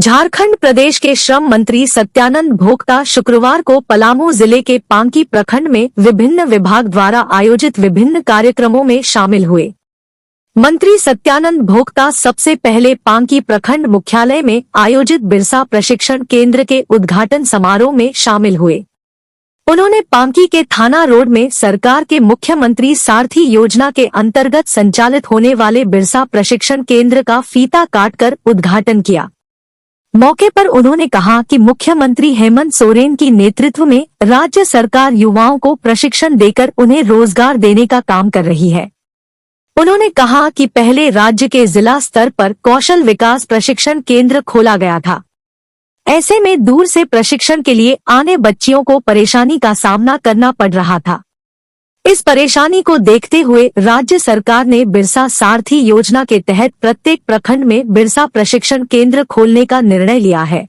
झारखंड प्रदेश के श्रम मंत्री सत्यानंद भोक्ता शुक्रवार को पलामू जिले के पांकी प्रखंड में विभिन्न विभाग द्वारा आयोजित विभिन्न कार्यक्रमों में शामिल हुए। मंत्री सत्यानंद भोक्ता सबसे पहले पांकी प्रखंड मुख्यालय में आयोजित बिरसा प्रशिक्षण केंद्र के उद्घाटन समारोह में शामिल हुए। उन्होंने पांकी के थाना रोड में सरकार के मुख्यमंत्री सारथी योजना के अंतर्गत संचालित होने वाले बिरसा प्रशिक्षण केंद्र का फीता काटकर उद्घाटन किया। मौके पर उन्होंने कहा कि मुख्यमंत्री हेमंत सोरेन की नेतृत्व में राज्य सरकार युवाओं को प्रशिक्षण देकर उन्हें रोजगार देने का काम कर रही है। उन्होंने कहा कि पहले राज्य के जिला स्तर पर कौशल विकास प्रशिक्षण केंद्र खोला गया था। ऐसे में दूर से प्रशिक्षण के लिए आने बच्चियों को परेशानी का सामना करना पड़ रहा था। इस परेशानी को देखते हुए राज्य सरकार ने बिरसा सारथी योजना के तहत प्रत्येक प्रखंड में बिरसा प्रशिक्षण केंद्र खोलने का निर्णय लिया है।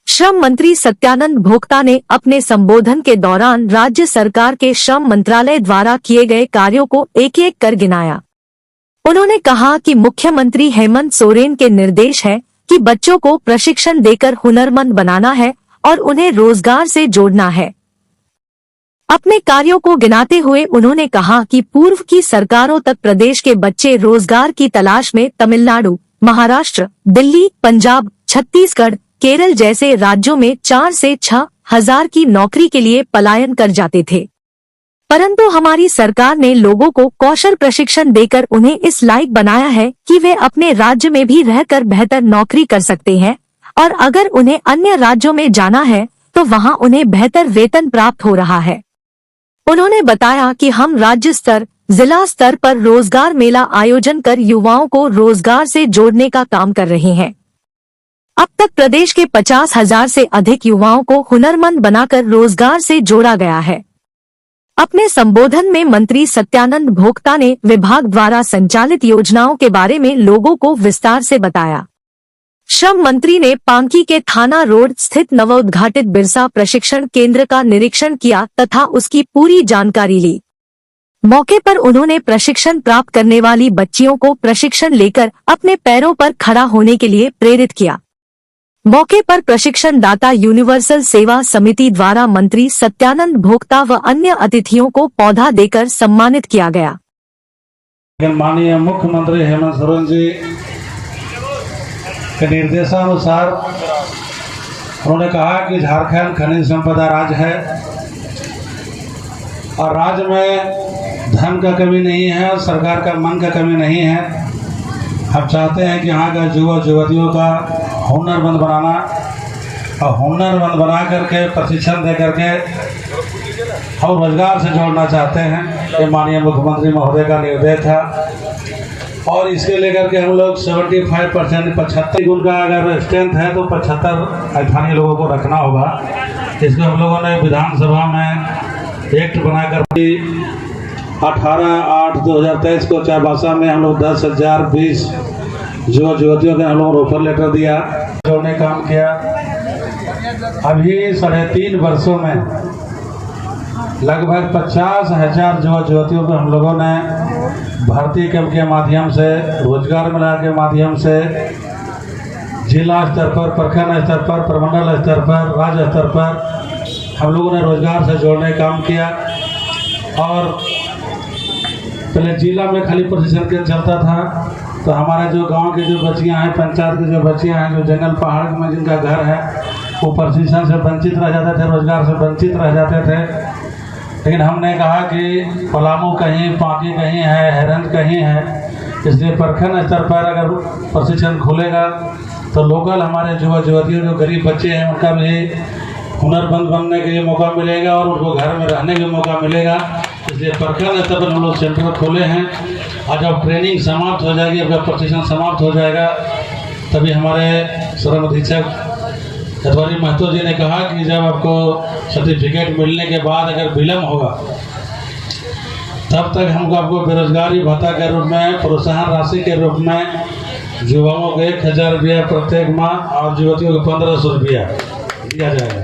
श्रम मंत्री सत्यानंद भोक्ता ने अपने संबोधन के दौरान राज्य सरकार के श्रम मंत्रालय द्वारा किए गए कार्यों को एक एक कर गिनाया। उन्होंने कहा कि मुख्यमंत्री हेमंत सोरेन के निर्देश है कि बच्चों को प्रशिक्षण देकर हुनरमंद बनाना है और उन्हें रोजगार से जोड़ना है। अपने कार्यों को गिनाते हुए उन्होंने कहा कि पूर्व की सरकारों तक प्रदेश के बच्चे रोजगार की तलाश में तमिलनाडु, महाराष्ट्र, दिल्ली, पंजाब, छत्तीसगढ़, केरल जैसे राज्यों में 4 से 6 हजार की नौकरी के लिए पलायन कर जाते थे, परंतु हमारी सरकार ने लोगों को कौशल प्रशिक्षण देकर उन्हें इस लायक बनाया है कि वे अपने राज्य में भी रहकर बेहतर नौकरी कर सकते हैं और अगर उन्हें अन्य राज्यों में जाना है तो वहां उन्हें बेहतर वेतन प्राप्त हो रहा है। उन्होंने बताया कि हम राज्य स्तर, जिला स्तर पर रोजगार मेला आयोजन कर युवाओं को रोजगार से जोड़ने का काम कर रहे हैं। अब तक प्रदेश के 50,000 से अधिक युवाओं को हुनरमंद बनाकर रोजगार से जोड़ा गया है। अपने संबोधन में मंत्री सत्यानंद भोक्ता ने विभाग द्वारा संचालित योजनाओं के बारे में लोगों को विस्तार से बताया। श्रम मंत्री ने पांकी के थाना रोड स्थित नवोद्घाटित बिरसा प्रशिक्षण केंद्र का निरीक्षण किया तथा उसकी पूरी जानकारी ली। मौके पर उन्होंने प्रशिक्षण प्राप्त करने वाली बच्चियों को प्रशिक्षण लेकर अपने पैरों पर खड़ा होने के लिए प्रेरित किया। मौके पर प्रशिक्षण दाता यूनिवर्सल सेवा समिति द्वारा मंत्री सत्यानंद भोक्ता व अन्य अतिथियों को पौधा देकर सम्मानित किया गया। माननीय मुख्यमंत्री हेमंत सोरेन जी के निर्देशानुसार उन्होंने कहा कि झारखंड खनिज संपदा राज्य है और राज्य में धन का कमी नहीं है और सरकार का मन का कमी नहीं है। हम चाहते हैं कि यहाँ का युवा युवतियों का हुनरमंद बनाना और हुनरमंद बना करके प्रशिक्षण दे करके हम रोजगार से जोड़ना चाहते हैं। ये माननीय मुख्यमंत्री महोदय का निर्देश था और इसके लेकर के हम लोग 75% 75 गुण का अगर स्ट्रेंथ है तो 75 स्थानीय लोगों को रखना होगा। इसको हम लोगों ने विधानसभा में एक्ट बनाकर 18/8/2023 को चाईबासा में हम लोग 10,020 युवा युवतियों के हम लोग ऑफर लेटर दिया, जोड़ने काम किया। अभी 3.5 वर्षों में लगभग 50,000 युवा युवतियों को हम लोगों ने भर्ती कैंप के माध्यम से, रोजगार मेला के माध्यम से जिला स्तर पर, प्रखंड स्तर पर, प्रमंडल स्तर पर, राज्य स्तर पर हम लोगों ने रोजगार से जोड़ने का काम किया। और पहले जिला में खाली प्रशिक्षण केंद्र चलता था तो हमारे जो गांव की जो बच्चियां हैं, पंचायत की जो बच्चियां हैं, जो जंगल पहाड़ में जिनका घर है, वो प्रशिक्षण से वंचित रह जाते थे, रोजगार से वंचित रह जाते थे। लेकिन हमने कहा कि पलामू कहीं, पांकी कहीं है, हेरंज कहीं है, इसलिए प्रखंड स्तर पर अगर प्रशिक्षण खुलेगा तो लोकल हमारे युवा युवतियों जो गरीब बच्चे हैं उनका भी हुनरमंद बनने के लिए मौका मिलेगा और उनको घर में रहने का मौका मिलेगा। इसलिए प्रखंड स्तर पर हम लोग सेंटर खोले हैं और जब ट्रेनिंग समाप्त हो जाएगी, जब प्रशिक्षण समाप्त हो जाएगा, तभी हमारे श्रम अधीक्षक यदवारी महतो जी ने कहा कि जब आपको सर्टिफिकेट मिलने के बाद अगर विलम्ब होगा तब तक हमको आपको बेरोजगारी भत्ता के रूप में, प्रोत्साहन राशि के रूप में युवाओं को 1,000 रुपया प्रत्येक माह और युवतियों को 1,500 रुपया दिया जाएगा।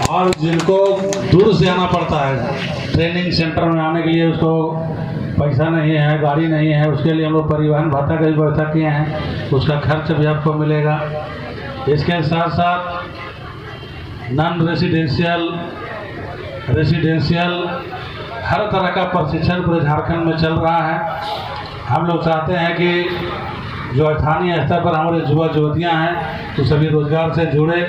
और जिनको दूर से आना पड़ता है ट्रेनिंग सेंटर में आने के लिए, उसको पैसा नहीं है, गाड़ी नहीं है, उसके लिए हम लोग परिवहन भत्ता की व्यवस्था किए हैं, उसका खर्च भी आपको मिलेगा। इसके साथ साथ नॉन रेसिडेंशियल, रेसिडेंशियल हर तरह का प्रशिक्षण पूरे झारखंड में चल रहा है। हम लोग चाहते हैं कि जो स्थानीय स्तर पर हमारे युवा युवतियाँ हैं तो सभी रोजगार से जुड़े।